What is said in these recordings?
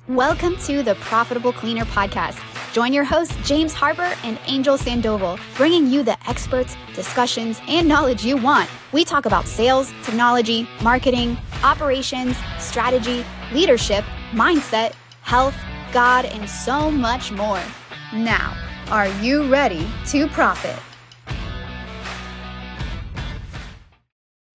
Welcome to the Profitable Cleaner podcast. Join your hosts, James Harper and Angel Sandoval, bringing you the experts, discussions, and knowledge you want. We talk about sales, technology, marketing, operations, strategy, leadership, mindset, health, God, and so much more. Now, are you ready to profit?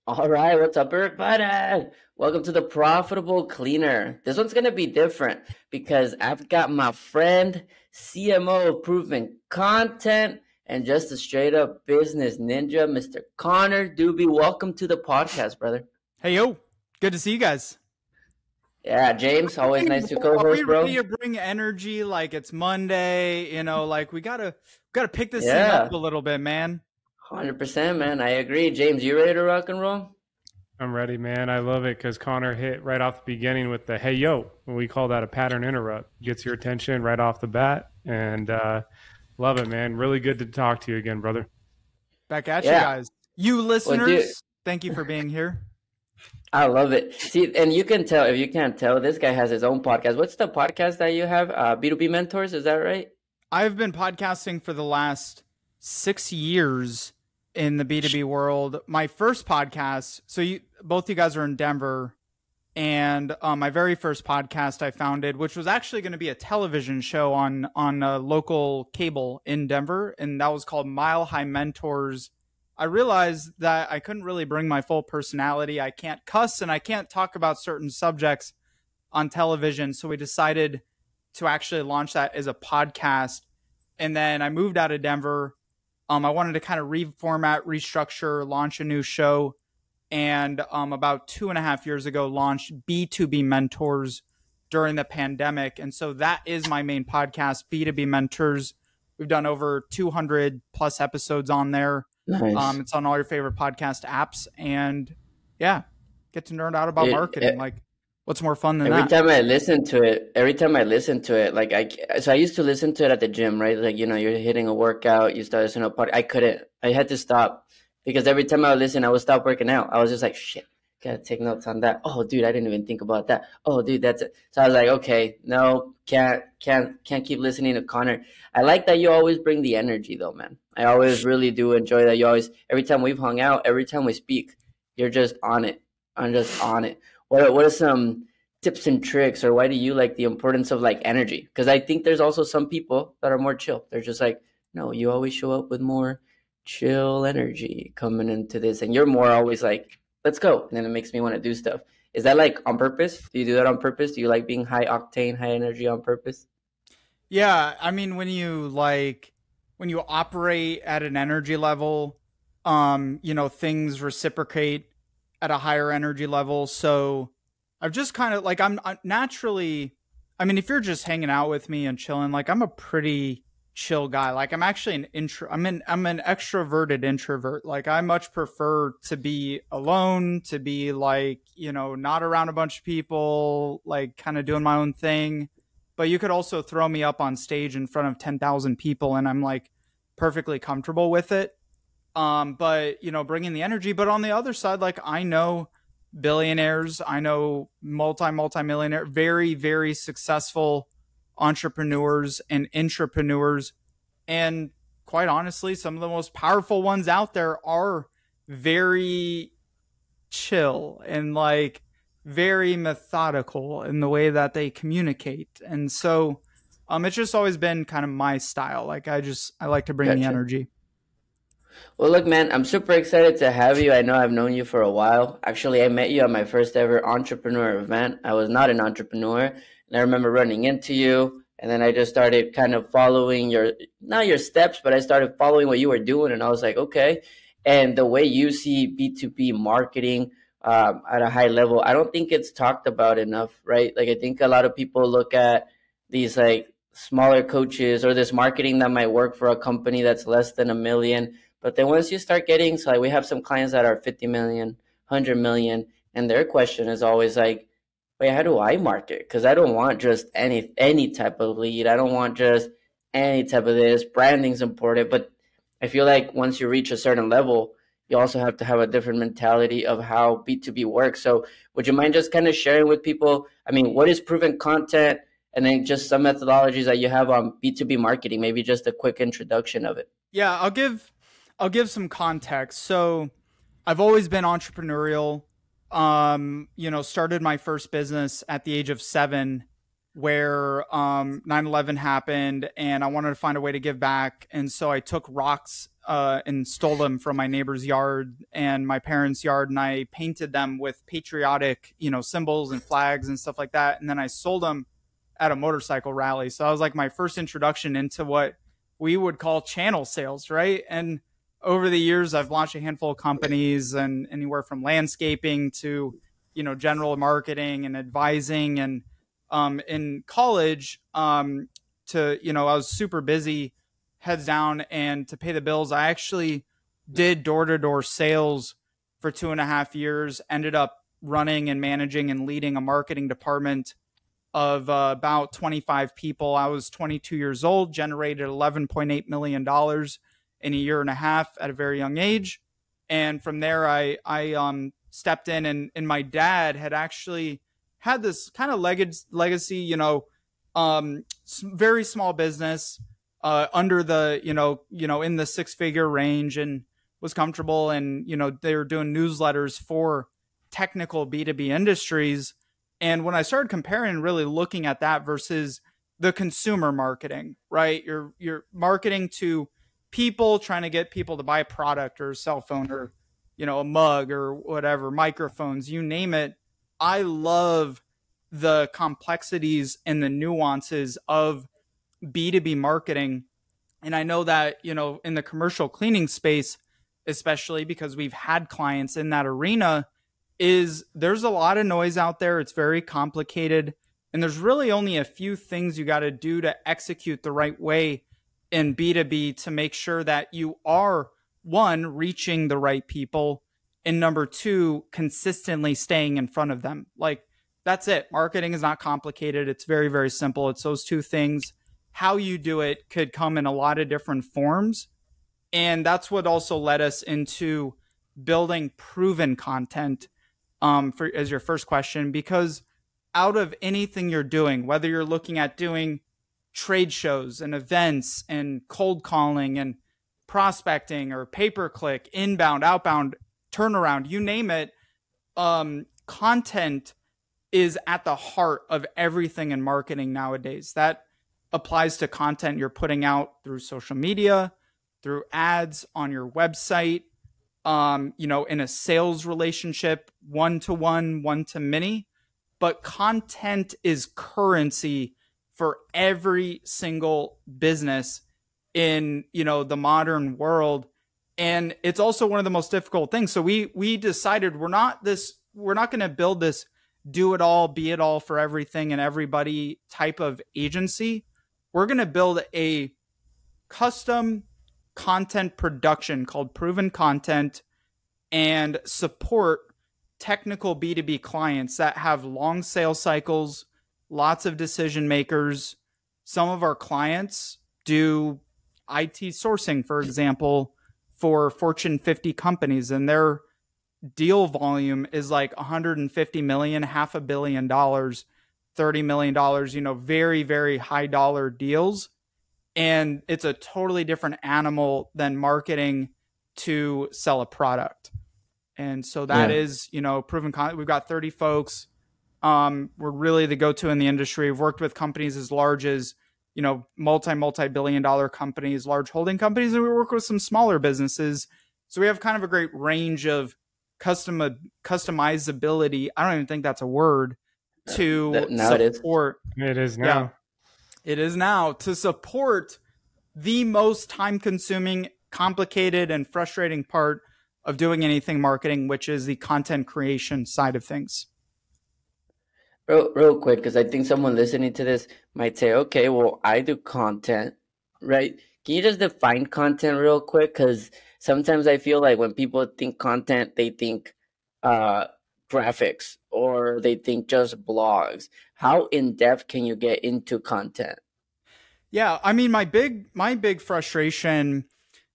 All right, what's up, everybody? Welcome to the Profitable Cleaner. This one's going to be different because I've got my friend, CMO of Proven Content, and just a straight-up business ninja, Mr. Connor Dube. Welcome to the podcast, brother. Hey, yo. Good to see you guys. Yeah, James, always nice to co-host, bro. Are we ready to bring energy like it's Monday? You know, like we gotta pick this thing up a little bit, man. 100%, man. I agree. James, you ready to rock and roll? I'm ready, man. I love it because Connor hit right off the beginning with the hey, yo. We call that a pattern interrupt. Gets your attention right off the bat. And love it, man. Really good to talk to you again, brother. Back at you guys. You listeners, thank you for being here. I love it. See, and you can tell, if you can't tell, this guy has his own podcast. What's the podcast that you have? B2B Mentors, is that right? I've been podcasting for the last 6 years in the B2B world. My first podcast, both you guys are in Denver, and my very first podcast I founded, which was actually going to be a television show on local cable in Denver, and that was called Mile High Mentors. I realized that I couldn't really bring my full personality. I can't cuss and I can't talk about certain subjects on television, so we decided to actually launch that as a podcast. And then I moved out of Denver. I wanted to kind of reformat, restructure, launch a new show. And about 2.5 years ago, launched B2B Mentors during the pandemic. And so that is my main podcast, B2B Mentors. We've done over 200 plus episodes on there. Nice. It's on all your favorite podcast apps. And yeah, get to nerd out about marketing. Like, what's more fun than that? Every time I listen to it, like I used to listen to it at the gym, right? Like, you know, you're hitting a workout, you start listening to a podcast. I had to stop because every time I would listen, I would stop working out. I was just like, shit, gotta take notes on that. Oh, dude, I didn't even think about that. Oh, dude, that's it. So I was like, okay, no, can't keep listening to Connor. I like that you always bring the energy though, man. I always really do enjoy that. You always, every time we've hung out, every time we speak, you're just on it. I'm just on it. What are some tips and tricks, or why do you like the importance of like energy? Because I think there's also some people that are more chill. They're just like, no, you always show up with more chill energy coming into this, and you're more always like, let's go. And then it makes me want to do stuff. Is that like on purpose? Do you do that on purpose? Do you like being high octane, high energy on purpose? Yeah, I mean, when you operate at an energy level, you know, things reciprocate at a higher energy level. So I've just kind of like, I'm naturally, I mean, if you're just hanging out with me and chilling, like I'm a pretty chill guy. Like I'm actually I'm an extroverted introvert. Like I much prefer to be alone, to be like, you know, not around a bunch of people, like kind of doing my own thing. But you could also throw me up on stage in front of 10,000 people and I'm like perfectly comfortable with it. But you know, bringing the energy, but on the other side, like I know billionaires, I know multi-millionaire, very, very successful entrepreneurs and intrapreneurs. And quite honestly, some of the most powerful ones out there are very chill and like very methodical in the way that they communicate. And so it's just always been kind of my style. Like I like to bring the energy. Well, look, man, I'm super excited to have you. I know I've known you for a while. Actually, I met you at my first ever entrepreneur event. I was not an entrepreneur, and I remember running into you, and then I just started kind of following not your steps, but I started following what you were doing, and I was like, okay. And the way you see B2B marketing at a high level, I don't think it's talked about enough, right? Like I think a lot of people look at these like smaller coaches or this marketing that might work for a company that's less than $1 million. But then once you start getting, so like we have some clients that are 50 million, 100 million, and their question is always like, wait, how do I market? Because I don't want just any type of lead. I don't want just any type of this. Branding's important. But I feel like once you reach a certain level, you also have to have a different mentality of how B2B works. So would you mind just kind of sharing with people, I mean, what is proven content? and then just some methodologies that you have on B2B marketing, maybe just a quick introduction of it. Yeah, I'll give some context. So I've always been entrepreneurial. Started my first business at the age of 7, where 9/11 happened, and I wanted to find a way to give back. And so I took rocks and stole them from my neighbor's yard and my parents' yard, and I painted them with patriotic, symbols and flags and stuff like that. And then I sold them at a motorcycle rally. So that was like my first introduction into what we would call channel sales, right? And over the years, I've launched a handful of companies, and anywhere from landscaping to, general marketing and advising. And in college, I was super busy, heads down, and to pay the bills, I actually did door-to-door sales for 2.5 years, ended up running and managing and leading a marketing department of about 25 people. I was 22 years old, generated $11.8 million in a year and a half at a very young age. And from there, I stepped in, and my dad had actually had this kind of legacy, very small business, under the, in the 6-figure range, and was comfortable. And, they were doing newsletters for technical B2B industries. And when I started comparing and really looking at that versus the consumer marketing, right? You're marketing to people, trying to get people to buy a product or a cell phone or, a mug or whatever, microphones, you name it. I love the complexities and the nuances of B2B marketing. And I know that, in the commercial cleaning space, especially because we've had clients in that arena, there's a lot of noise out there. It's very complicated. And there's really only a few things you got to do to execute the right way in B2B to make sure that you are, 1, reaching the right people, and number 2, consistently staying in front of them. Like, that's it. Marketing is not complicated. It's very, very simple. It's those 2 things. How you do it could come in a lot of different forms. And that's what also led us into building proven content, as your first question, because out of anything you're doing, whether you're looking at doing trade shows and events and cold calling and prospecting or pay-per-click, inbound, outbound, turnaround, you name it, content is at the heart of everything in marketing nowadays. That applies to content you're putting out through social media, through ads on your website, in a sales relationship, one-to-one, one-to-many. But content is currency for every single business in, the modern world. And it's also one of the most difficult things. So we decided we're not going to build this do it all, be it all for everything and everybody type of agency. We're going to build a custom content production called Proven Content and support technical B2B clients that have long sales cycles, lots of decision makers. Some of our clients do IT sourcing, for example, for Fortune 50 companies, and their deal volume is like 150 million, $500 million, $30 million, very, very high dollar deals. And it's a totally different animal than marketing to sell a product. And so that is, proven content. We've got 30 folks. We're really the go-to in the industry. We've worked with companies as large as, multi-billion dollar companies, large holding companies, and we work with some smaller businesses. So we have kind of a great range of customizability. I don't even think that's a word to support. It is now. Yeah, it is now to support the most time-consuming, complicated, and frustrating part of doing anything marketing, which is the content creation side of things. Real quick, because I think someone listening to this might say, okay, well, I do content, right? Can you just define content real quick? Because sometimes I feel like when people think content, they think graphics or they think just blogs. How in depth can you get into content? Yeah, I mean, my big frustration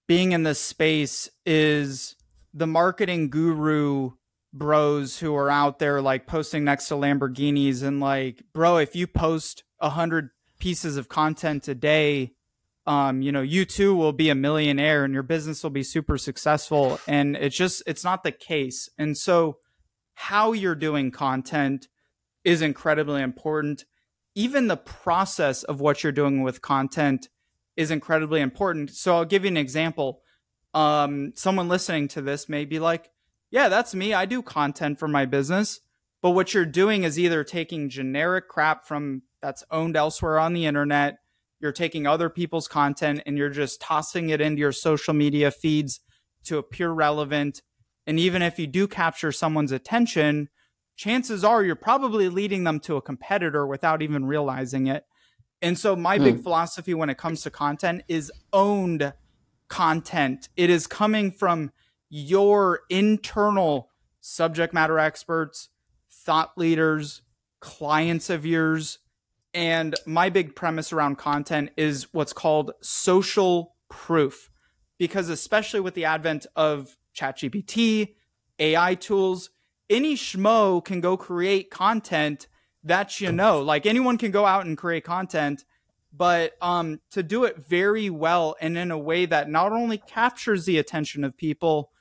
being in this space is the marketing guru bros who are out there like posting next to Lamborghinis and like, bro, if you post 100 pieces of content a day, you too will be a millionaire and your business will be super successful. And it's not the case. And so how you're doing content is incredibly important. Even the process of what you're doing with content is incredibly important. So I'll give you an example. Someone listening to this may be like, yeah, that's me. I do content for my business. But what you're doing is either taking generic crap that's owned elsewhere on the internet, you're taking other people's content and you're just tossing it into your social media feeds to appear relevant. And even if you do capture someone's attention, chances are you're probably leading them to a competitor without even realizing it. And so my big philosophy when it comes to content is owned content. It is coming from your internal subject matter experts, thought leaders, clients of yours. And my big premise around content is what's called social proof. Because especially with the advent of ChatGPT, AI tools, any schmo can go create content that, like anyone can go out and create content, but to do it very well and in a way that not only captures the attention of people,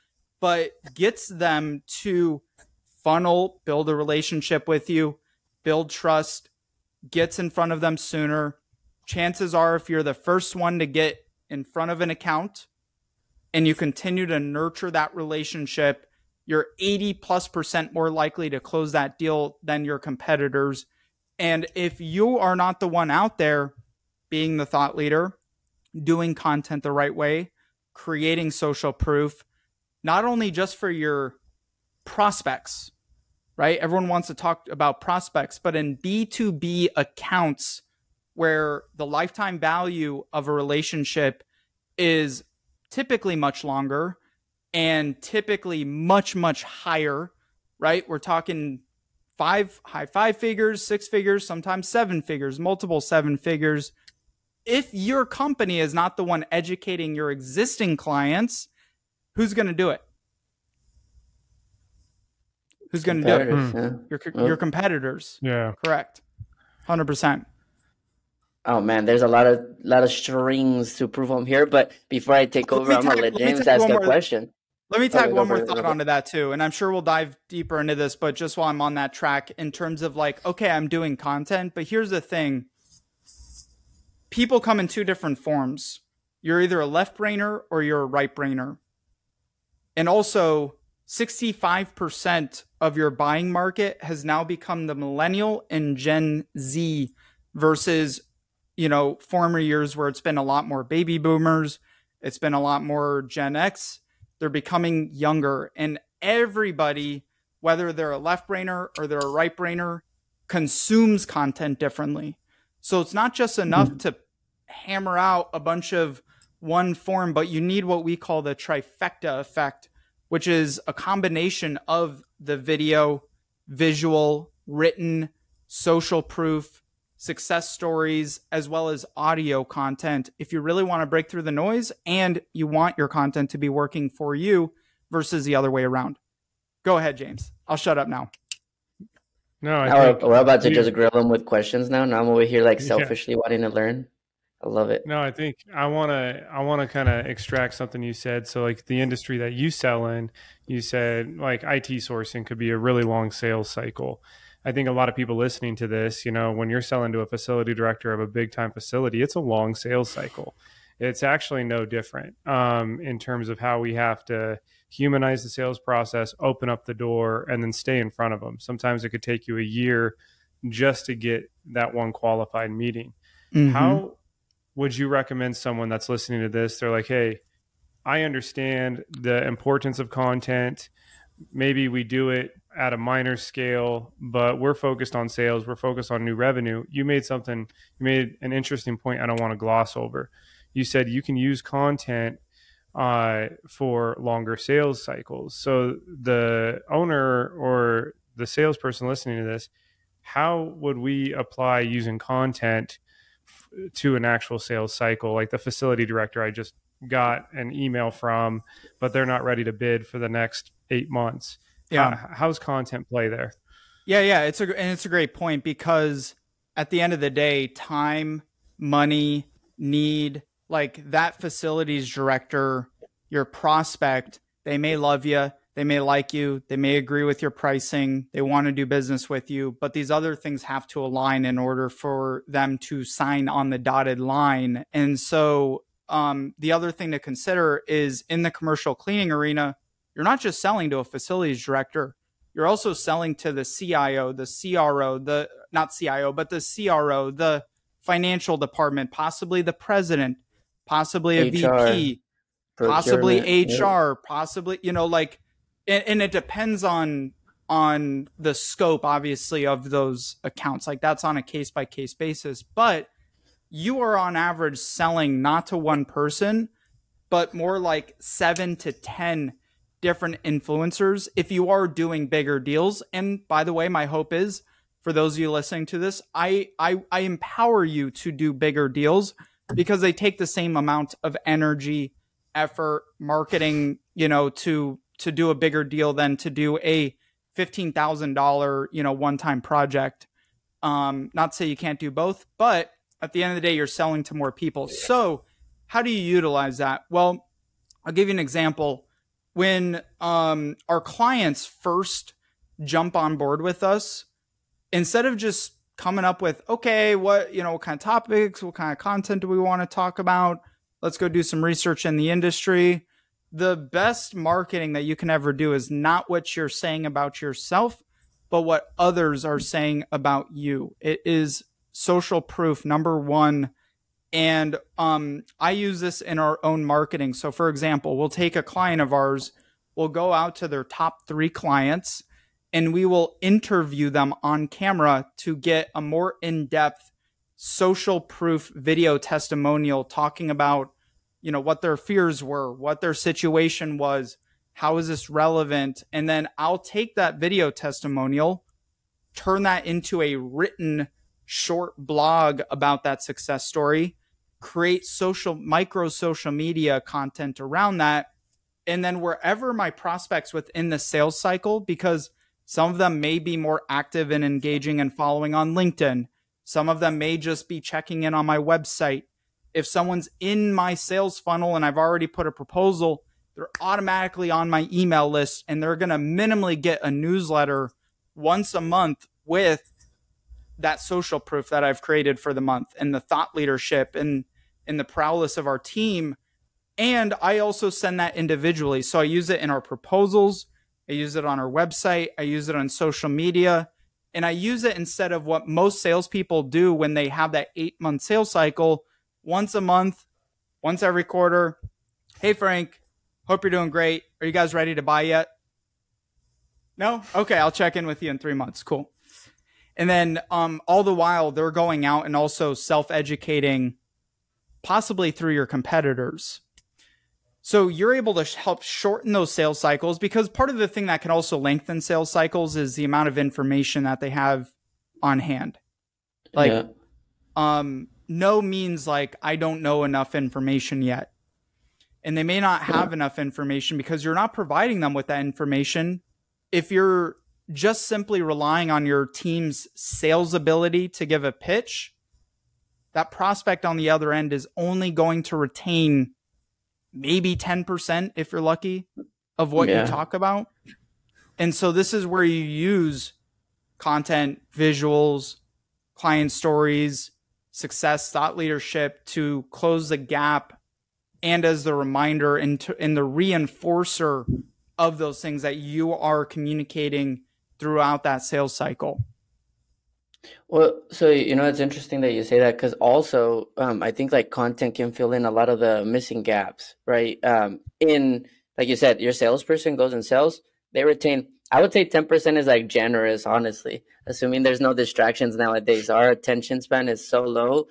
but gets them to funnel, build a relationship with you, build trust, gets in front of them sooner. Chances are if you're the first one to get in front of an account and you continue to nurture that relationship, you're 80+% more likely to close that deal than your competitors. And if you are not the one out there being the thought leader, doing content the right way, creating social proof, not only just for your prospects, right? Everyone wants to talk about prospects, but in B2B accounts where the lifetime value of a relationship is typically much longer and typically much, much higher, right? We're talking high five figures, 6 figures, sometimes 7 figures, multiple 7 figures. If your company is not the one educating your existing clients, who's going to do it? Who's going to do it? Yeah. Your competitors. Yeah. Correct. 100%. Oh man, there's a lot of strings to prove them here. But before I take over, I'm gonna let James ask a question. Let me tag one more thought onto that too. And I'm sure we'll dive deeper into this, but just while I'm on that track in terms of like, okay, I'm doing content, but here's the thing. People come in 2 different forms. You're either a left brainer or you're a right brainer. And also 65% of your buying market has now become the millennial and Gen Z versus, former years where it's been a lot more baby boomers. It's been a lot more Gen X. They're becoming younger, and everybody, whether they're a left brainer or they're a right brainer, consumes content differently. So it's not just enough to hammer out a bunch of one form, but you need what we call the trifecta effect, which is a combination of the video, visual, written, social proof, success stories, as well as audio content if you really want to break through the noise and you want your content to be working for you versus the other way around. Go ahead, James. I'll shut up now. No, we're about to just grill them with questions now. Now I'm over here like selfishly wanting to learn. I love it. No, I think I want to kind of extract something you said. So like the industry that you sell in, you said like IT sourcing could be a really long sales cycle. I think a lot of people listening to this, when you're selling to a facility director of a big time facility, it's a long sales cycle. It's actually no different in terms of how we have to humanize the sales process, open up the door, and then stay in front of them. Sometimes it could take you a year just to get that one qualified meeting. Mm-hmm. How would you recommend someone that's listening to this? They're like, hey, I understand the importance of content. Maybe we do it at a minor scale, but we're focused on sales. We're focused on new revenue. You made an interesting point I don't want to gloss over. You said you can use content for longer sales cycles. So the owner or the salesperson listening to this, how would we apply using content to an actual sales cycle? Like the facility director I just got an email from, but they're not ready to bid for the next 8 months. Yeah. How's content play there? Yeah. It's a great point because at the end of the day, time, money, need, like that facilities director, your prospect, they may love you, they may like you, they may agree with your pricing, they want to do business with you, but these other things have to align in order for them to sign on the dotted line. And so the other thing to consider is in the commercial cleaning arena, you're not just selling to a facilities director, you're also selling to the CIO, the CRO, the not CIO, but the CRO, the financial department, possibly the president, possibly a HR, VP, possibly HR, possibly, you know, like, and it depends on the scope, obviously, of those accounts. Like that's on a case by case basis, but you are on average selling not to one person, but more like 7 to 10 different influencers if you are doing bigger deals. And by the way, my hope is for those of you listening to this, I empower you to do bigger deals because they take the same amount of energy, effort, marketing, you know, to do a bigger deal than to do a $15,000, you know, one-time project. Not to say you can't do both, but at the end of the day, you're selling to more people. So how do you utilize that? Well, I'll give you an example. When our clients first jump on board with us, instead of just coming up with, okay, what kind of topics, what kind of content do we want to talk about? Let's go do some research in the industry. The best marketing that you can ever do is not what you're saying about yourself, but what others are saying about you. It is social proof, number one. And I use this in our own marketing. So for example, we'll take a client of ours, we'll go out to their top 3 clients, and we will interview them on camera to get a more in-depth social proof video testimonial talking about, what their fears were, what their situation was, how is this relevant? And then I'll take that video testimonial, turn that into a written short blog about that success story, create micro social media content around that. And then wherever my prospects within the sales cycle, because some of them may be more active and engaging and following on LinkedIn. Some of them may just be checking in on my website. If someone's in my sales funnel and I've already put a proposal, they're automatically on my email list and they're going to minimally get a newsletter once a month with that social proof that I've created for the month and the thought leadership and the prowess of our team. And I also send that individually. So I use it in our proposals. I use it on our website. I use it on social media. And I use it instead of what most salespeople do when they have that 8-month sales cycle, once a month, once every quarter. Hey, Frank, hope you're doing great. Are you guys ready to buy yet? No? Okay, I'll check in with you in 3 months. Cool. And then all the while, they're going out and also self-educating, possibly through your competitors. So you're able to help shorten those sales cycles, because part of the thing that can also lengthen sales cycles is the amount of information that they have on hand. Like, no means like, I don't know enough information yet. And they may not have enough information because you're not providing them with that information. If you're just simply relying on your team's sales ability to give a pitch, that prospect on the other end is only going to retain maybe 10%, if you're lucky, of what you talk about. And so this is where you use content, visuals, client stories, success, thought leadership to close the gap and as the reminder and the reinforcer of those things that you are communicating throughout that sales cycle. Well, so, it's interesting that you say that, because also I think like content can fill in a lot of the missing gaps, right? In, like you said, your salesperson goes and sells, they retain, I would say 10% is like generous, honestly, assuming there's no distractions nowadays. Our attention span is so low.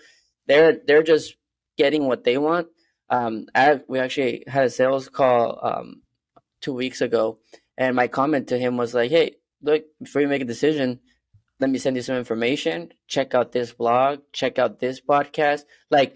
They're just getting what they want. We actually had a sales call 2 weeks ago, and my comment to him was like, hey, look, before you make a decision, let me send you some information. Check out this blog. Check out this podcast. Like,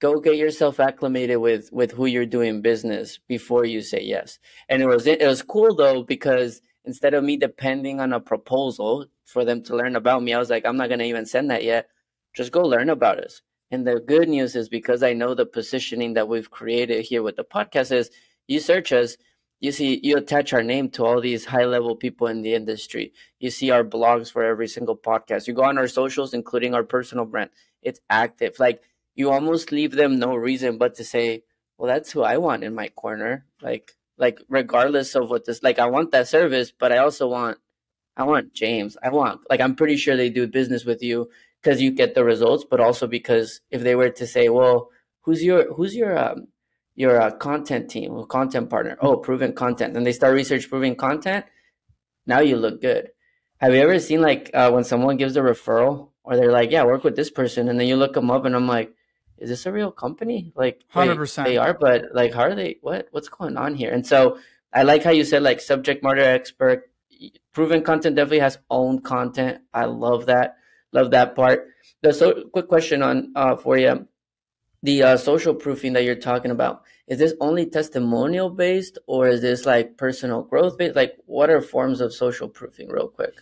go get yourself acclimated with who you're doing business before you say yes. And it was cool though, because instead of me depending on a proposal for them to learn about me, I was like, I'm not gonna even send that yet. just go learn about us. And the good news is, because I know the positioning that we've created here with the podcast is, you search us, you see, you attach our name to all these high level people in the industry. You see our blogs for every single podcast. You go on our socials, including our personal brand. It's active. Like, you almost leave them no reason but to say, well, that's who I want in my corner. Like regardless of what this, like, I want that service, but I want James. I'm pretty sure they do business with you because you get the results, but also because if they were to say, well, who's your content team or content partner? Oh, Proven Content. And they start research Proven Content. Now you look good. Have you ever seen when someone gives a referral, or they're like, yeah, work with this person, and then you look them up and I'm like, is this a real company? Like, 100%. They are, but like, how are they? What's going on here? And so I like how you said, like, subject matter expert. Proven Content definitely has own content. I love that. Love that part. So quick question for you. The social proofing that you're talking about, is this only testimonial based, or is this like personal growth based? Like, what are forms of social proofing, real quick?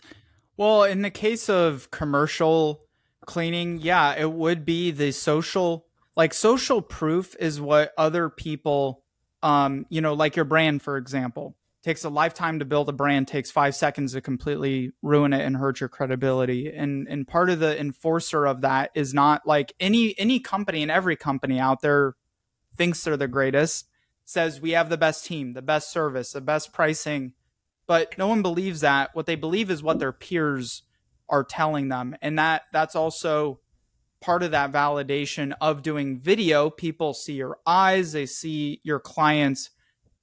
Well, in the case of commercial cleaning, yeah, it would be the social proof is what other people, like your brand, for example, takes a lifetime to build a brand, takes 5 seconds to completely ruin it and hurt your credibility. And part of the enforcer of that is not like any company, and every company out there thinks they're the greatest, says we have the best team, the best service, the best pricing, but no one believes that. What they believe is what their peers are telling them. And that's also part of that validation of doing video. People see your eyes, they see your client's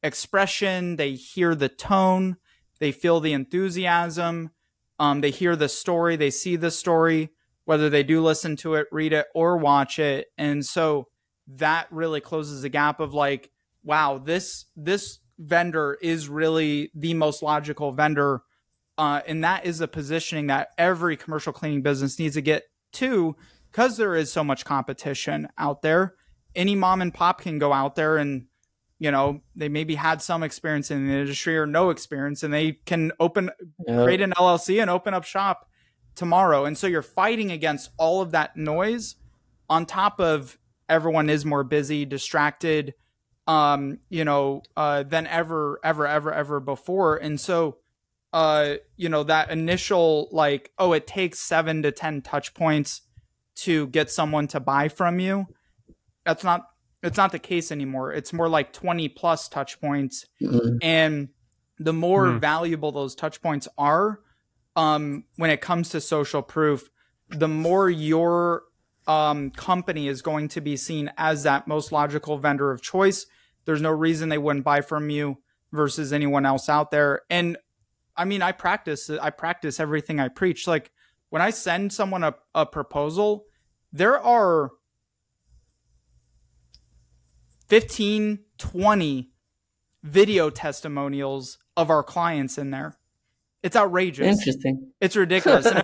expression, they hear the tone, they feel the enthusiasm, they hear the story, they see the story, whether they do listen to it, read it, or watch it. And so that really closes the gap of like, wow, this vendor is really the most logical vendor. And that is a positioning that every commercial cleaning business needs to get to, because there is so much competition out there. Any mom and pop can go out there and, they maybe had some experience in the industry or no experience, and they can create an LLC and open up shop tomorrow. And so you're fighting against all of that noise on top of everyone is more busy, distracted, than ever before. And so, that initial, like, oh, it takes 7 to 10 touch points to get someone to buy from you. It's not the case anymore. It's more like 20 plus touch points. Mm-hmm. And the more valuable those touch points are, when it comes to social proof, the more your company is going to be seen as that most logical vendor of choice. There's no reason they wouldn't buy from you versus anyone else out there. And I mean, I practice everything I preach. Like, when I send someone a proposal, there are 15, 20 video testimonials of our clients in there. It's outrageous. Interesting. It's ridiculous. And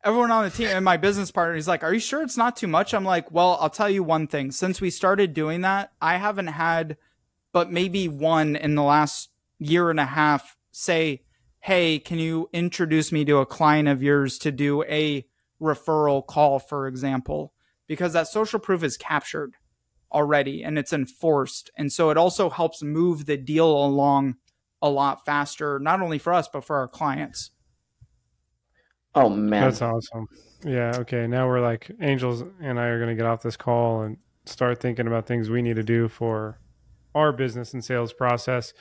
everyone on the team and my business partner, he's like, are you sure it's not too much? I'm like, well, I'll tell you one thing. Since we started doing that, I haven't had but maybe one in the last year and a half say, hey, can you introduce me to a client of yours to do a referral call, for example? Because that social proof is captured already and it's enforced. And so it also helps move the deal along a lot faster, not only for us, but for our clients. Oh, man. That's awesome. Yeah. Okay. Now we're like, Angels and I are going to get off this call and start thinking about things we need to do for our business and sales process.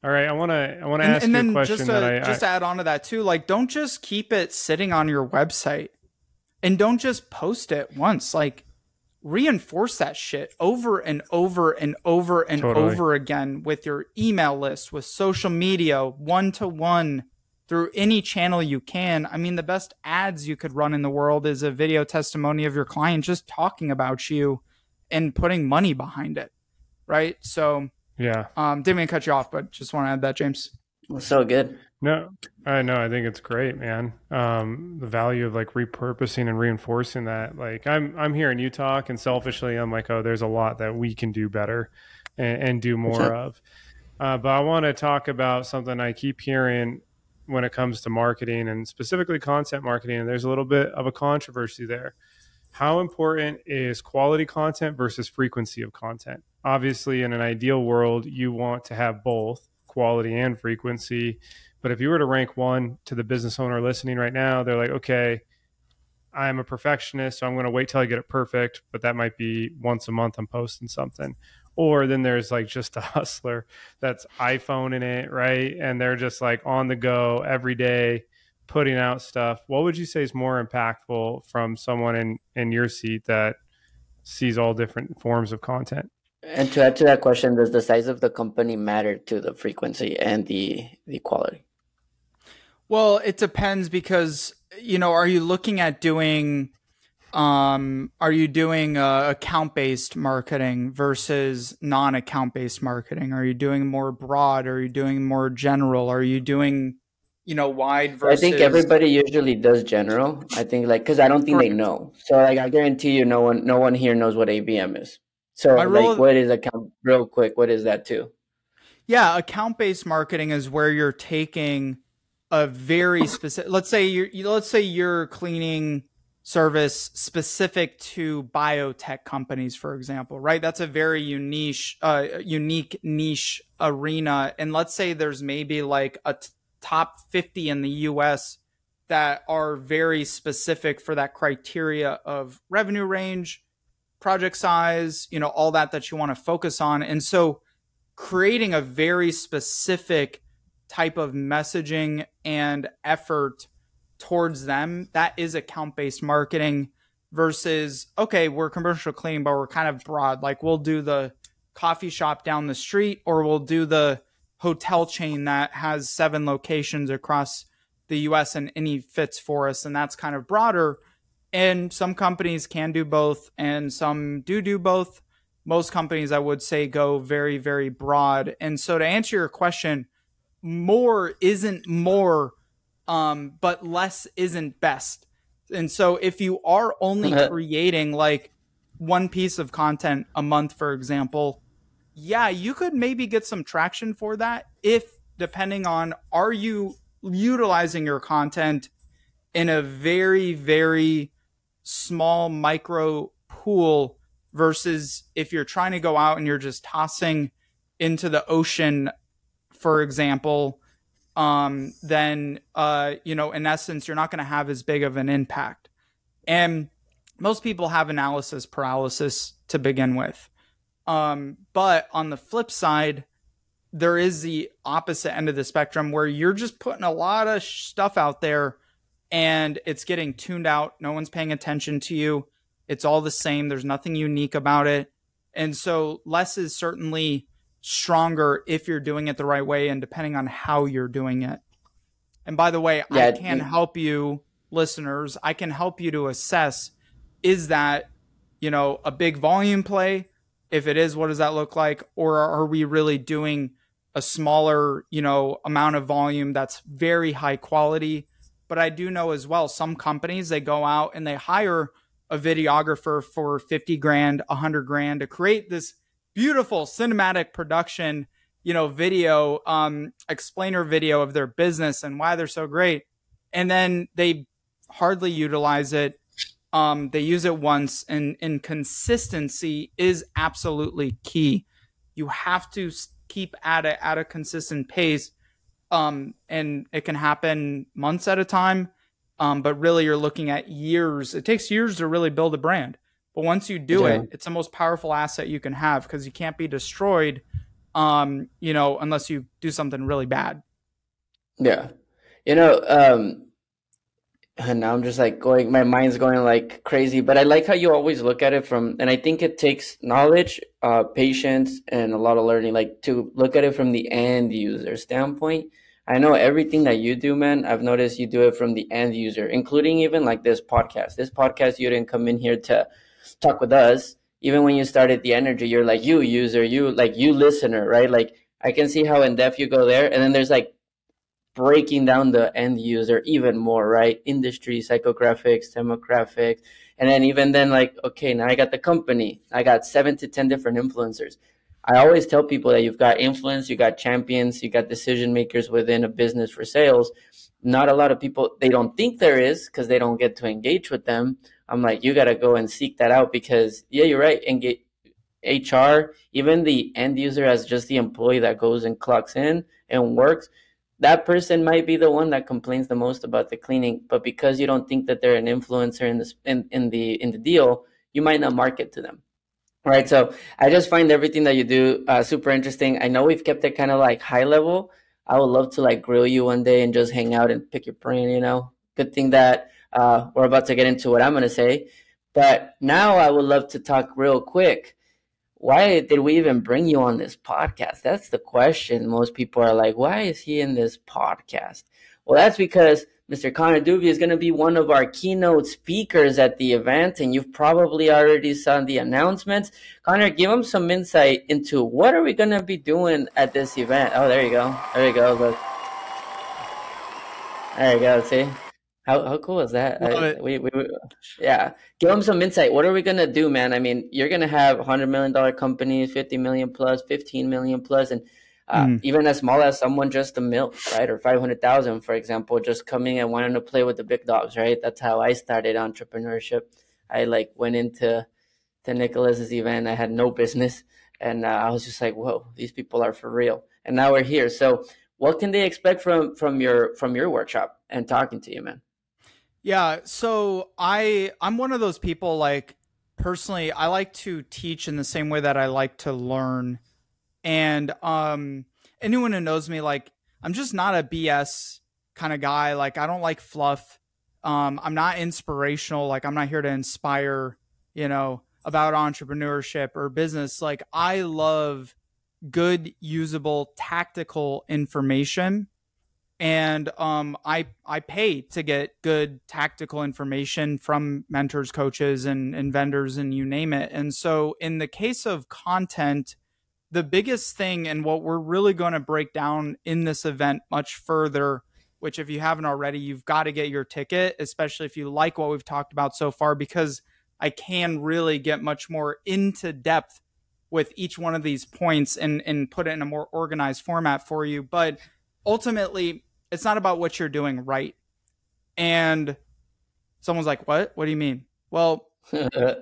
All right. I want to ask you a question. Just to add on to that too, like, don't just keep it sitting on your website and don't just post it once. Like, reinforce that shit over and over and over and over again with your email list, with social media, one-to-one, through any channel you can. I mean, the best ads you could run in the world is a video testimony of your client just talking about you and putting money behind it. Right. So yeah. Didn't mean to cut you off, but just want to add that, James. So good. No, I know. I think it's great, man. The value of like repurposing and reinforcing that. Like, I'm hearing you talk, and selfishly, I'm like, oh, there's a lot that we can do better and do more of. But I want to talk about something I keep hearing when it comes to marketing, and specifically content marketing. And there's a little bit of a controversy there. how important is quality content versus frequency of content? Obviously, in an ideal world, you want to have both quality and frequency. But if you were to rank one to the business owner listening right now, they're like, okay, I'm a perfectionist, so I'm going to wait till I get it perfect. But that might be once a month I'm posting something. Or then there's like just a hustler that's iPhone in it, right? And they're just like on the go every day, putting out stuff. What would you say is more impactful from someone in your seat that sees all different forms of content? And to add to that question, does the size of the company matter to the frequency and the quality? Well, it depends because, are you looking at doing, account-based marketing versus non-account-based marketing? Are you doing more broad? Are you doing more general? Are you doing, wide versus? I think everybody usually does general. I think because I don't think they know. So I guarantee you no one here knows what ABM is. So what is account, real quick, what is that too? Yeah, account-based marketing is where you're taking a very specific, let's say you're cleaning service specific to biotech companies, for example, right? That's a very unique niche arena. And let's say there's maybe like a top 50 in the US that are very specific for that criteria of revenue range, project size, all that you want to focus on. And so creating a very specific type of messaging and effort towards them, that is account-based marketing versus, okay, we're commercial cleaning, but we're kind of broad. Like we'll do the coffee shop down the street, or we'll do the hotel chain that has 7 locations across the US and any fits for us. And that's kind of broader. And some companies can do both and some do both. Most companies, I would say, go very, very broad. And so to answer your question, more isn't more, but less isn't best. And so if you are only creating like one piece of content a month, for example, yeah, you could maybe get some traction for that if, depending on, are you utilizing your content in a very, very small micro pool versus if you're trying to go out and you're just tossing into the ocean, for example, then, in essence, you're not going to have as big of an impact. And most people have analysis paralysis to begin with. But on the flip side, there is the opposite end of the spectrum where you're just putting a lot of stuff out there and it's getting tuned out. No one's paying attention to you. It's all the same. There's nothing unique about it. And so less is certainly stronger if you're doing it the right way and depending on how you're doing it. And by the way, I can help you, listeners, I can help you to assess, is that, a big volume play? If it is, what does that look like? Or are we really doing a smaller, amount of volume that's very high quality? But I do know as well, some companies, they go out and they hire a videographer for 50 grand, 100 grand to create this beautiful cinematic production, video, explainer video of their business and why they're so great. And then they hardly utilize it. They use it once, and consistency is absolutely key. You have to keep at it at a consistent pace. And it can happen months at a time. But really you're looking at years. It takes years to really build a brand. But once you do it, it's the most powerful asset you can have because you can't be destroyed, unless you do something really bad. Yeah. And now I'm just like my mind's going like crazy, but I like how you always look at it and I think it takes knowledge, patience, and a lot of learning, like to look at it from the end user standpoint. I know everything that you do, man, I've noticed you do it from the end user, including even like this podcast. This podcast, you didn't come in here to talk with us. Even when you started the energy, you're like, you user, you listener, right? Like I can see how in depth you go there. And then there's like breaking down the end user even more, right? Industry, psychographics, demographics. And then even then, like, okay, now I got the company. I got 7 to 10 different influencers. I always tell people that you've got influence, you got champions, you got decision makers within a business for sales. Not a lot of people, they don't think there is because they don't get to engage with them. I'm like, you got to go and seek that out because, yeah, you're right. And get HR, even the end user as just the employee that goes and clocks in and works, that person might be the one that complains the most about the cleaning. But because you don't think that they're an influencer in this in the deal, you might not market to them. Right. So I just find everything that you do super interesting. I know we've kept it kind of like high level. I would love to like grill you one day and just hang out and pick your brain, you know. Good thing that we're about to get into what I'm going to say. But now I would love to talk real quick. Why did we even bring you on this podcast? That's the question. Most people are like, why is he in this podcast? Well, that's because Mr. Connor Dube is going to be one of our keynote speakers at the event, and you've probably already saw the announcements. Connor, give them some insight into what are we going to be doing at this event. Oh, there you go. There you go. Look. There you go. See? How cool is that? Yeah. Give them some insight. What are we going to do, man? I mean, you're going to have $100 million companies, 50 million plus, 15 million plus, and even as small as someone just a mil, right? Or 500,000, for example, just coming and wanting to play with the big dogs, right? That's how I started entrepreneurship. I like went into Nicholas's event. I had no business. And I was just like, whoa, these people are for real. And now we're here. So what can they expect from your workshop and talking to you, man? Yeah, so I'm one of those people, like, personally, I like to teach in the same way that I like to learn. And anyone who knows me, like, I'm just not a BS kind of guy. Like, I don't like fluff. I'm not inspirational. Like, I'm not here to inspire, about entrepreneurship or business. Like, I love good, usable, tactical information. And I pay to get good tactical information from mentors, coaches, and vendors, and you name it. And so in the case of content, the biggest thing and what we're really going to break down in this event much further, which if you haven't already, you've got to get your ticket, especially if you like what we've talked about so far, because I can really get much more into depth with each one of these points and put it in a more organized format for you. But ultimately, it's not about what you're doing right. And someone's like, what? What do you mean? Well,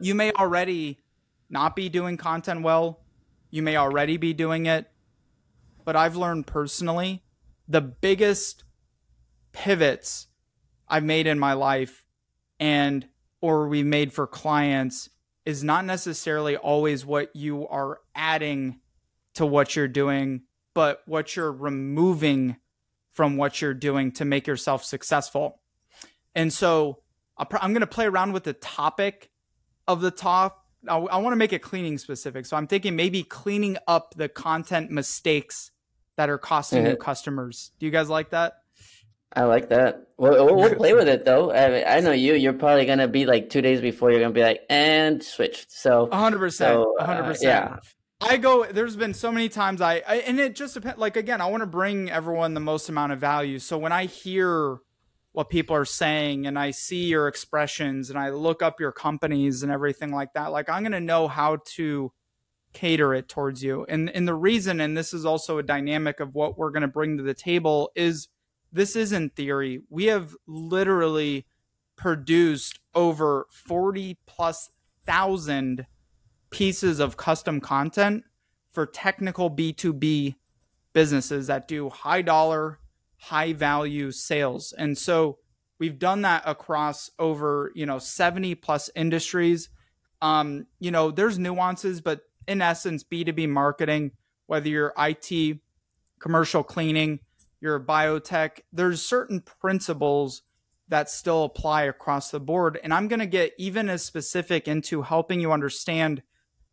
you may already not be doing content well. You may already be doing it. But I've learned personally, the biggest pivots I've made in my life or we've made for clients is not necessarily always what you are adding to what you're doing, but what you're removing from what you're doing to make yourself successful. And so I'm going to play around with the topic of the talk. I want to make it cleaning specific. So I'm thinking maybe cleaning up the content mistakes that are costing you customers. Do you guys like that? I like that. We'll play with it though. I know you're probably going to be like 2 days before you're going to be like, and switched. So 100%, 100%. Yeah. There's been so many times and it just depends. Like, again, I want to bring everyone the most amount of value. So when I hear what people are saying and I see your expressions and I look up your companies and everything like that, like, I'm going to know how to cater it towards you. And the reason, and this is also a dynamic of what we're going to bring to the table, is this isn't theory. We have literally produced over 40,000+ pieces of custom content for technical B2B businesses that do high dollar, high value sales. And so we've done that across over, 70+ industries. There's nuances, but in essence, B2B marketing, whether you're IT, commercial cleaning, you're biotech, there's certain principles that still apply across the board. And I'm going to get even as specific into helping you understand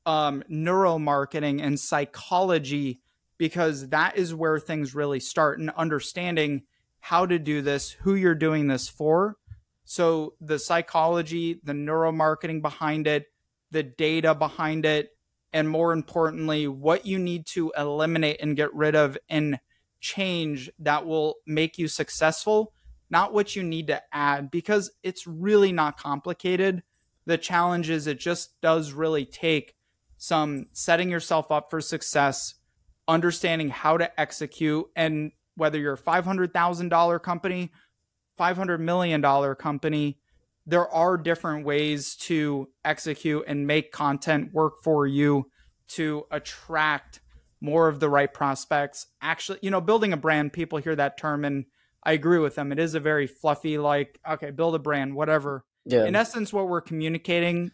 neuromarketing and psychology, because that is where things really start, and understanding how to do this, who you're doing this for. So the psychology, the neuromarketing behind it, the data behind it, and more importantly, what you need to eliminate and get rid of and change that will make you successful, not what you need to add, because it's really not complicated. The challenge is it just does really take some setting yourself up for success, understanding how to execute, and whether you're a $500,000 company, $500 million company, there are different ways to execute and make content work for you to attract more of the right prospects. Actually, building a brand, people hear that term and I agree with them. It is a very fluffy, like, okay, build a brand, whatever. Yeah. In essence, what we're communicating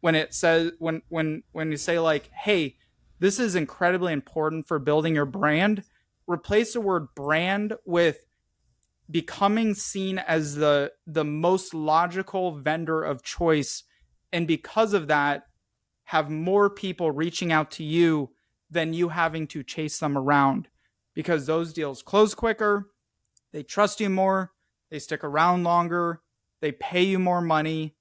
when it says, when you say like, hey, this is incredibly important for building your brand, replace the word brand with becoming seen as the most logical vendor of choice. And because of that, have more people reaching out to you than you having to chase them around, because those deals close quicker. They trust you more. They stick around longer. They pay you more money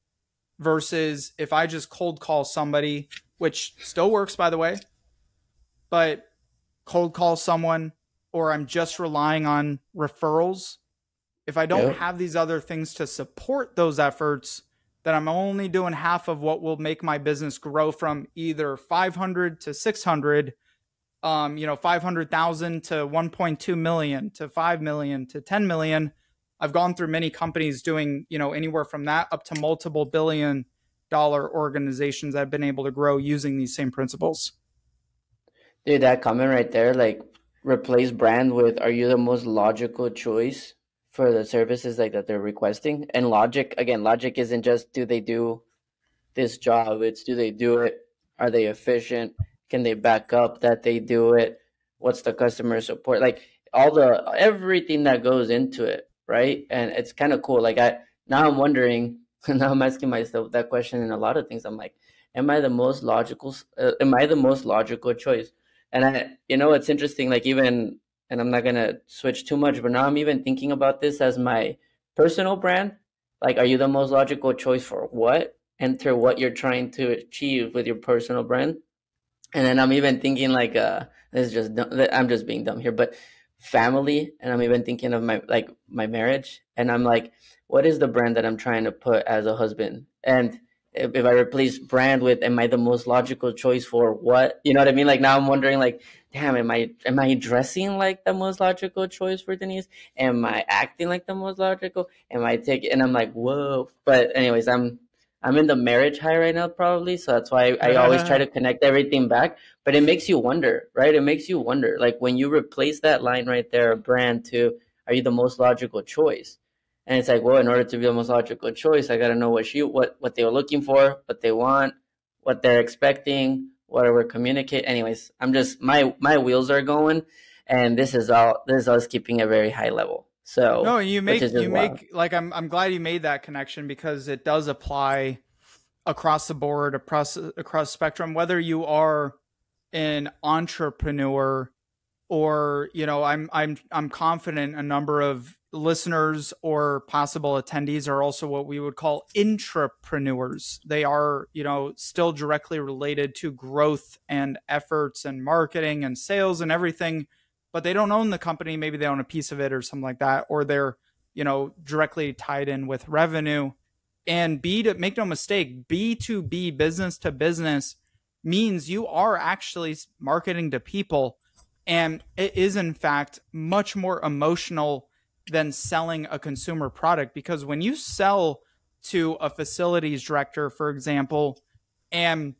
versus if I just cold call somebody, which still works, by the way, but cold call someone, or I'm just relying on referrals. If I don't have these other things to support those efforts, then I'm only doing half of what will make my business grow from either 500 to 600, 500,000 to 1.2 million to 5 million to 10 million. I've gone through many companies doing, anywhere from that up to multiple billion-dollar organizations that have been able to grow using these same principles. Dude, that comment right there, like replace brand with, are you the most logical choice for the services like that they're requesting? And logic isn't just, do they do this job? It's, do they do it? Are they efficient? Can they back up that they do it? What's the customer support? Like everything that goes into it, right? And it's kind of cool. Like now I'm wondering, now I'm asking myself that question in a lot of things. I'm like, am I the most logical choice? And it's interesting, like even, and I'm not going to switch too much, but now I'm even thinking about this as my personal brand. Like, are you the most logical choice for what? Enter what you're trying to achieve with your personal brand. And then I'm even thinking like, I'm just being dumb here, but family. And I'm even thinking of my marriage. And I'm like, what is the brand that I'm trying to put as a husband? And if I replace brand with, am I the most logical choice for what? You know what I mean? Like now I'm wondering like, damn, am I dressing like the most logical choice for Denise? Am I acting like the most logical? And I'm like, whoa. But anyways, I'm in the marriage high right now probably. So that's why I always try to connect everything back. But it makes you wonder, right? It makes you wonder, like when you replace that line right there, brand to, are you the most logical choice? And it's like, well, in order to be the most logical choice, I got to know what they were looking for, what they want, what they're expecting, what we're communicating. Anyways, I'm just, my wheels are going, and this is us keeping a very high level. So no, I'm glad you made that connection, because it does apply across the board, across spectrum, whether you are an entrepreneur or, I'm confident a number of listeners or possible attendees are also what we would call intrapreneurs. They are, still directly related to growth and efforts and marketing and sales and everything, but they don't own the company. Maybe they own a piece of it or something like that, or they're, directly tied in with revenue. And make no mistake, B2B, business to business, means you are actually marketing to people. And it is, in fact, much more emotional than selling a consumer product, because when you sell to a facilities director, for example, and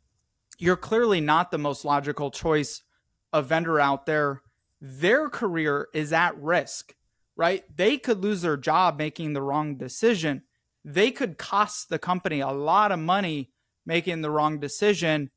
you're clearly not the most logical choice of vendor out there, their career is at risk, right? They could lose their job making the wrong decision. They could cost the company a lot of money making the wrong decision.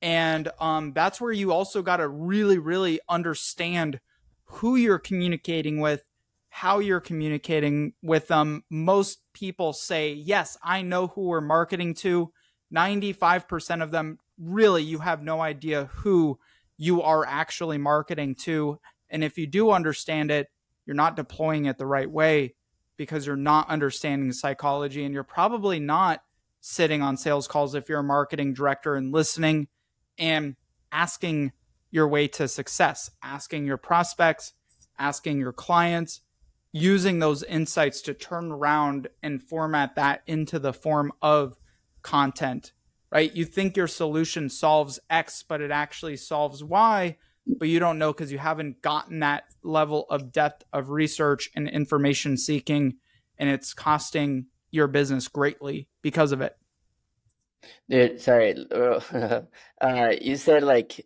And that's where you also got to really, really understand who you're communicating with, how you're communicating with them. Most people say, yes, I know who we're marketing to. 95% of them, really, you have no idea who you are actually marketing to. And if you do understand it, you're not deploying it the right way, because you're not understanding psychology, and you're probably not sitting on sales calls if you're a marketing director and listening and asking your way to success, asking your prospects, asking your clients, using those insights to turn around and format that into the form of content, right? You think your solution solves X, but it actually solves Y, but you don't know because you haven't gotten that level of depth of research and information seeking, and it's costing, your business greatly because of it. Dude, sorry. You said like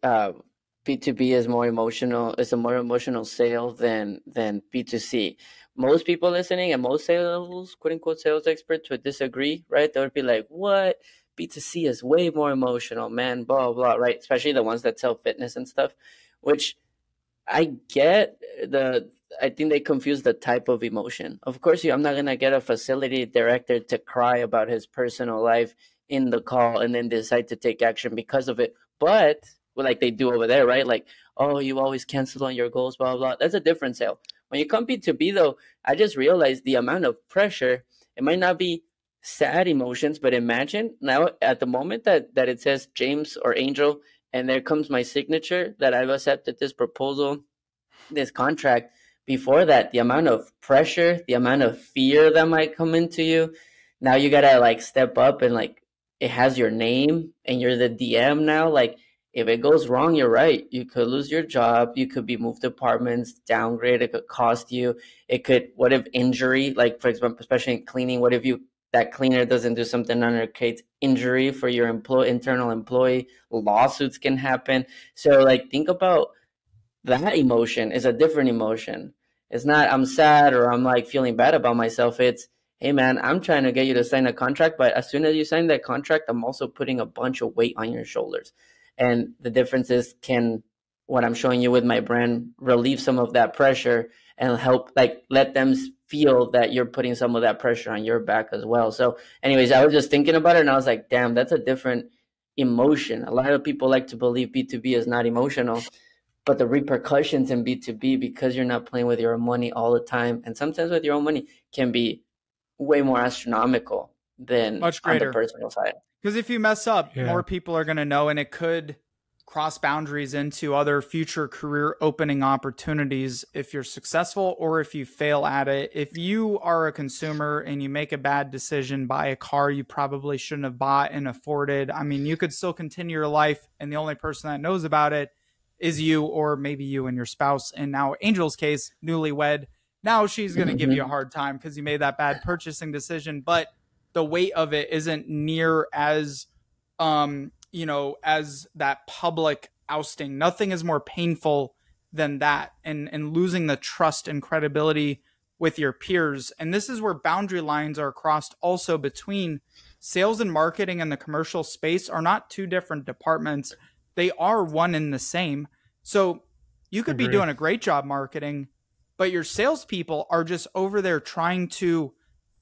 B2B is more emotional. It's a more emotional sale than B2C. Most people listening and most sales, quote unquote, sales experts would disagree, right? They would be like, "What? B2C is way more emotional, man." Blah blah, right? Especially the ones that sell fitness and stuff, which I get I think they confuse the type of emotion. Of course, I'm not gonna get a facility director to cry about his personal life in the call and then decide to take action because of it. But well, like they do over there, right? Like, oh, you always cancel on your goals, blah blah. That's a different sale. When you come B2B though, I just realized the amount of pressure. It might not be sad emotions, but imagine now at the moment that it says James or Angel, and there comes my signature that I've accepted this proposal, this contract. Before that, the amount of pressure, the amount of fear that might come into you. Now you gotta like step up and like it has your name and you're the DM now. Like if it goes wrong, you're right. You could lose your job. You could be moved departments, downgrade. It could cost you. It could, what if injury? Like for example, especially in cleaning, what if that cleaner doesn't do something under creates injury for your internal employee? Lawsuits can happen. So like think about that emotion is a different emotion. It's not I'm sad or I'm like feeling bad about myself. It's, hey man, I'm trying to get you to sign a contract, but as soon as you sign that contract, I'm also putting a bunch of weight on your shoulders. And the difference is, can what I'm showing you with my brand relieve some of that pressure and help like let them feel that you're putting some of that pressure on your back as well. So anyways, I was just thinking about it and I was like, damn, that's a different emotion. A lot of people like to believe B2B is not emotional, but the repercussions in B2B, because you're not playing with your own money all the time, and sometimes with your own money, can be way more astronomical than much greater on the personal side. Because if you mess up, more people are going to know, and it could cross boundaries into other future career opening opportunities if you're successful or if you fail at it. If you are a consumer and you make a bad decision, buy a car you probably shouldn't have bought and afforded, I mean, you could still continue your life, and the only person that knows about it is you, or maybe you and your spouse. And now Angel's case, newlywed, now she's going to give you a hard time because you made that bad purchasing decision. But the weight of it isn't near as, as that public ousting. Nothing is more painful than that, and losing the trust and credibility with your peers. And this is where boundary lines are crossed also between sales and marketing and the commercial space are not two different departments. They are one and the same. So you could be doing a great job marketing, but your salespeople are just over there trying to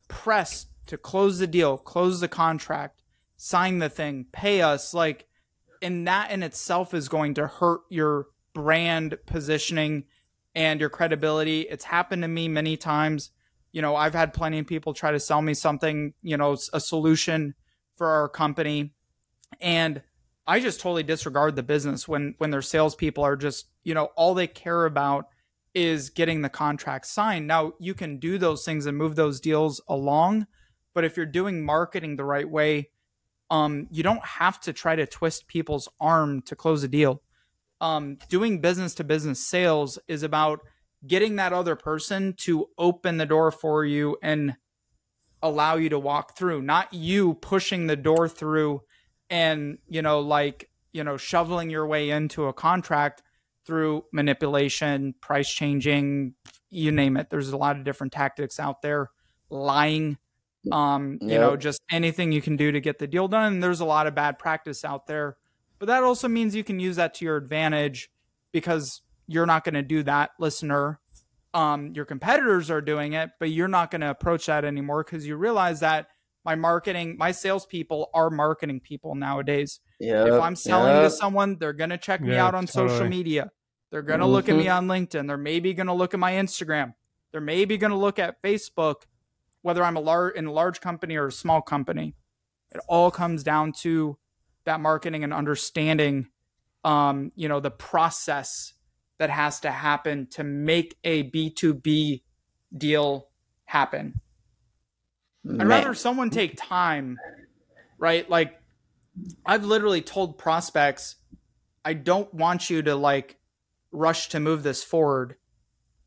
press to close the deal, close the contract, sign the thing, pay us. Like, and that in itself is going to hurt your brand positioning and your credibility. It's happened to me many times. I've had plenty of people try to sell me something, a solution for our company, and I just totally disregard the business when their salespeople are just, all they care about is getting the contract signed. Now, you can do those things and move those deals along, but if you're doing marketing the right way, you don't have to try to twist people's arm to close a deal. Doing business to business sales is about getting that other person to open the door for you and allow you to walk through, not you pushing the door through and, shoveling your way into a contract through manipulation, price changing, you name it. There's a lot of different tactics out there, lying, just anything you can do to get the deal done. And there's a lot of bad practice out there, but that also means you can use that to your advantage because you're not going to do that, listener. Your competitors are doing it, but you're not going to approach that anymore because you realize that my salespeople are marketing people nowadays. If I'm selling to someone, they're going to check me out on social media. They're going to look at me on LinkedIn. They're maybe going to look at my Instagram. They're maybe going to look at Facebook, whether I'm in a large company or a small company. It all comes down to that marketing and understanding, the process that has to happen to make a B2B deal happen. I'd rather someone take time, right? Like, I've literally told prospects, I don't want you to rush to move this forward.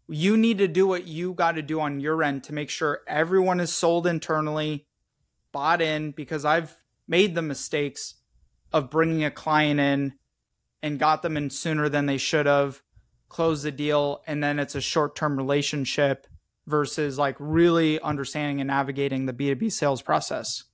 You need to do what you got to do on your end to make sure everyone is sold internally, bought in because I've made the mistakes of bringing a client in and got them in sooner than they should have, closed the deal, and then it's a short-term relationship versus like really understanding and navigating the B2B sales process.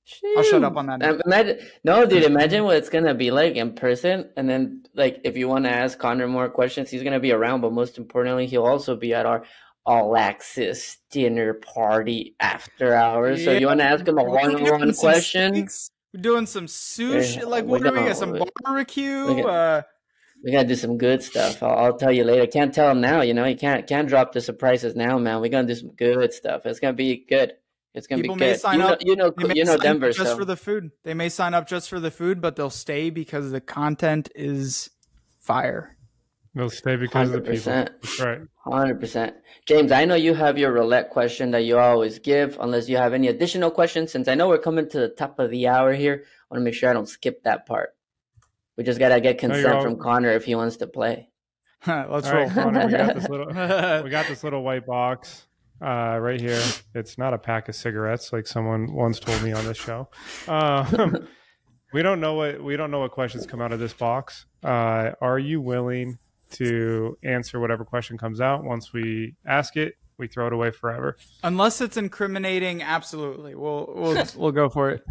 Shoot. I'll shut up on that. No, dude, imagine what it's going to be like in person. And then, like, if you want to ask Connor more questions, he's going to be around. But most importantly, he'll also be at our all-access dinner party after hours. So if you want to ask him a one-on-one question. We're doing some sushi. Like, what are we got? Some barbecue? We got to do some good stuff. I'll tell you later. Can't tell him now. You know, you can't drop the surprises now, man. We're going to do some good stuff. It's going to be good. It's going to be good. You know Denver. Just for the food. They may sign up just for the food, but they'll stay because the content is fire. They'll stay because 100%. Of the people. That's right. 100%. James, I know you have your roulette question that you always give, unless you have any additional questions. Since I know we're coming to the top of the hour here, I want to make sure I don't skip that part. We just got to get consent from Connor if he wants to play. Let's roll. Right, Connor, we got this little white box. Right here. It's not a pack of cigarettes like someone once told me on this show. We don't know what questions come out of this box. Are you willing to answer whatever question comes out? Once we ask it, we throw it away forever. Unless it's incriminating, absolutely. We'll go for it.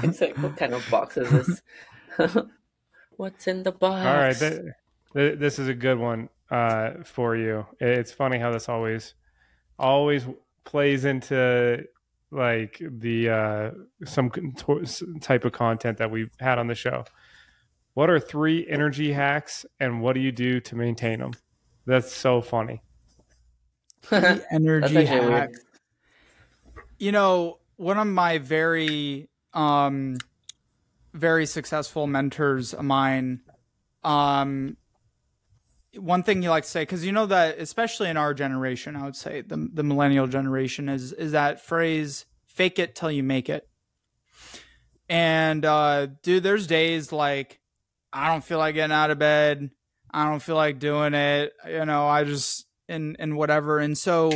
It's like, what kind of box is this? What's in the box? All right, this is a good one for you. It's funny how this always plays into like the some type of content that we've had on the show. What are 3 energy hacks and what do you do to maintain them? That's so funny. Energy hacks. You know, one of my very successful mentors of mine, one thing you like to say, because you know that especially in our generation, I would say the millennial generation is that phrase, fake it till you make it. And dude, there's days like I don't feel like getting out of bed. I don't feel like doing it. You know, I just and whatever. And so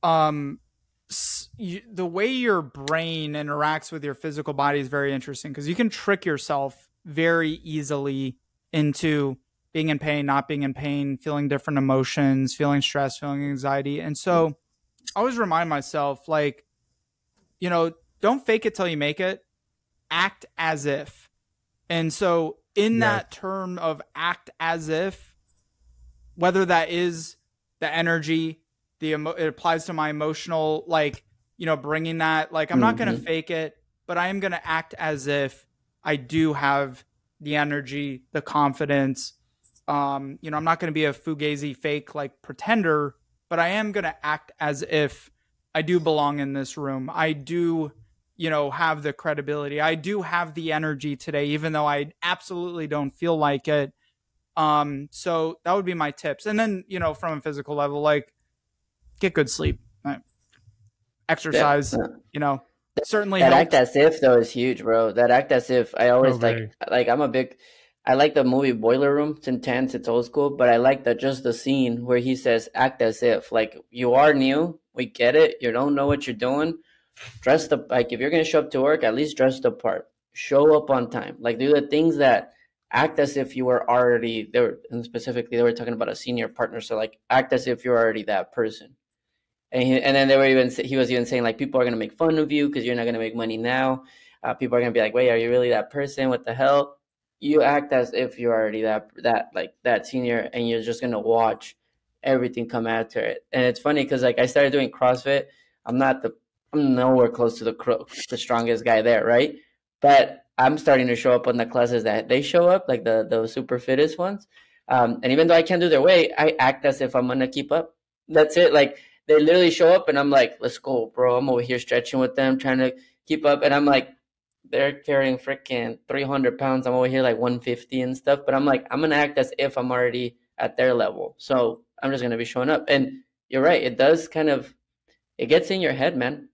the way your brain interacts with your physical body is very interesting because you can trick yourself very easily into being in pain, not being in pain, feeling different emotions, feeling stress, feeling anxiety. And so I always remind myself, like, you know, don't fake it till you make it. Act as if. And so in that term of act as if, whether that is the energy, it applies to my emotional, like, you know, bringing that, like, I'm not going to fake it, but I am going to act as if I do have the energy, the confidence. You know, I'm not going to be a fugazi fake like pretender, but I am going to act as if I do belong in this room. I do, you know, have the credibility. I do have the energy today, even though I absolutely don't feel like it. So that would be my tips. And then, you know, from a physical level, like get good sleep, exercise, you know, certainly that helps. Act as if though is huge, bro. That act as if, I always I like the movie Boiler Room. It's intense. It's old school, but I like just the scene where he says, act as if, like, you are new. We get it. You don't know what you're doing. Dress the, like, if you're going to show up to work, at least dress the part. Show up on time. Like, do the things that act as if you were already there. And specifically, they were talking about a senior partner. So, like, act as if you're already that person. And then he was even saying, like, people are going to make fun of you because you're not going to make money now. People are going to be like, wait, are you really that person? What the hell? You act as if you're already that senior, and you're just going to watch everything come after it. And it's funny because, like, I started doing CrossFit. I'm nowhere close to the strongest guy there, right? But I'm starting to show up on the classes that they show up, like the super fittest ones. And even though I can't do their weight, I act as if I'm going to keep up. That's it. Like, they literally show up and I'm like, let's go, bro. I'm over here stretching with them, trying to keep up. And I'm like, they're carrying freaking 300 pounds. I'm over here like 150 and stuff. But I'm like, I'm going to act as if I'm already at their level. So I'm just going to be showing up. And you're right. It does it gets in your head, man.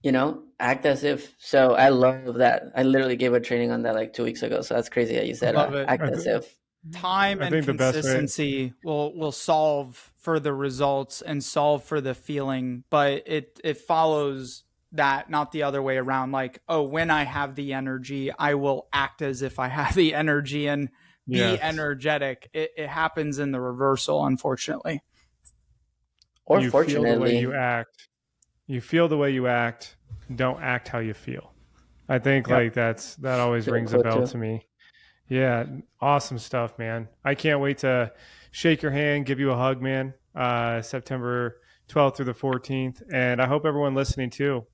You know, act as if. So I love that. I literally gave a training on that like 2 weeks ago. So that's crazy that you said act as if. Time and consistency will solve for the results and solve for the feeling, but it follows that, not the other way around. Like, oh, when I have the energy, I will act as if I have the energy and be energetic. It happens in the reversal, unfortunately. Or you fortunately, feel the way you act. You feel the way you act. Don't act how you feel. I think like that always rings a bell to me. Yeah, awesome stuff, man. I can't wait to shake your hand, give you a hug, man. September 12th through the 14th, and I hope everyone listening too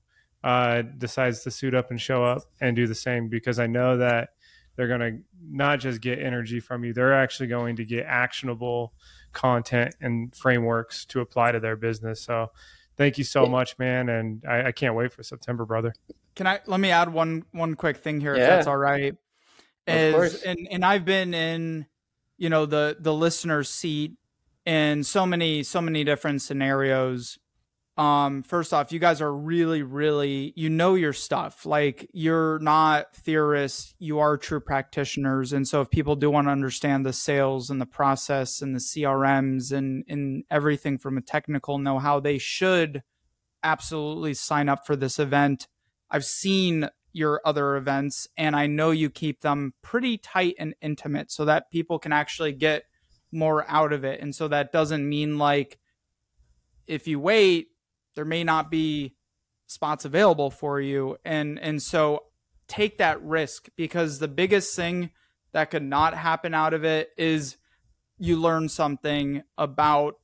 decides to suit up and show up and do the same, because I know that they're going to not just get energy from you, they're actually going to get actionable content and frameworks to apply to their business. So thank you so much, man. And I can't wait for September, brother. Let me add one quick thing here, if that's all right. Of course. And I've been in, the listener's seat in so many different scenarios. First off, you guys are really, really, your stuff. Like, you're not theorists, you are true practitioners. And so if people do want to understand the sales and the process and the CRMs and everything from a technical know-how, they should absolutely sign up for this event. I've seen your other events, and I know you keep them pretty tight and intimate so that people can actually get more out of it. And so that doesn't mean like, if you wait, there may not be spots available for you. And so take that risk, because the biggest thing that could not happen out of it is you learn something about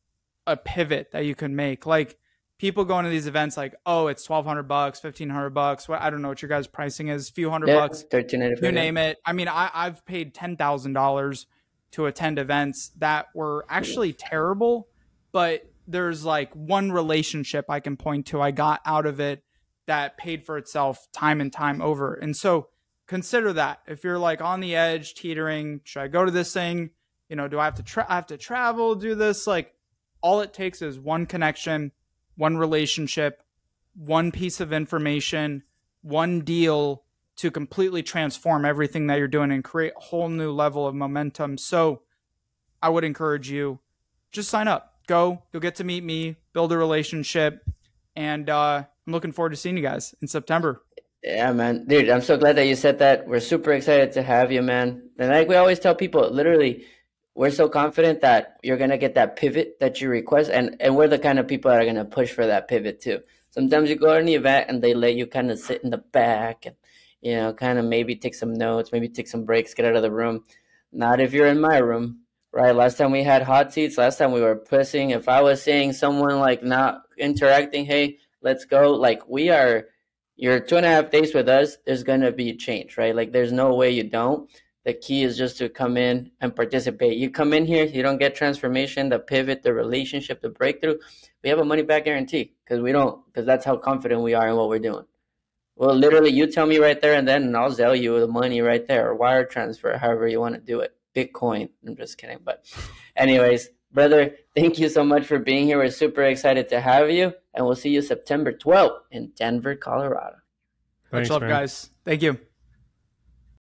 a pivot that you can make. Like, people go into these events like, oh, it's $1,200, $1,500. Well, I don't know what your guys' pricing is. A few $100, $1,395. You name it. I mean, I've paid $10,000 to attend events that were actually terrible, but there's like one relationship I can point to I got out of it that paid for itself time and time over. And so consider that. If you're like on the edge, teetering, should I go to this thing? Do I have to travel, do this? Like, all it takes is one connection, one relationship, one piece of information, one deal to completely transform everything that you're doing and create a whole new level of momentum. So I would encourage you, just sign up. Go. You'll get to meet me, build a relationship, and I'm looking forward to seeing you guys in September. Yeah, man. Dude, I'm so glad that you said that. We're super excited to have you, man. And like we always tell people, literally, we're so confident that you're going to get that pivot that you request, and we're the kind of people that are going to push for that pivot too. Sometimes you go to an event and they let you kind of sit in the back and, kind of maybe take some notes, maybe take some breaks, get out of the room. Not if you're in my room. Right, last time we had hot seats, last time we were pushing. If I was seeing someone like not interacting, hey, let's go. Like, you're 2.5 days with us, there's going to be change, right? Like, there's no way you don't. The key is just to come in and participate. You come in here, you don't get transformation, the pivot, the relationship, the breakthrough. We have a money back guarantee because that's how confident we are in what we're doing. Well, literally, you tell me right there and then, and I'll Zelle you the money right there, or wire transfer, however you want to do it. Bitcoin. I'm just kidding. But anyways, brother, thank you so much for being here. We're super excited to have you. And we'll see you September 12th in Denver, Colorado. Much love, guys. Thank you.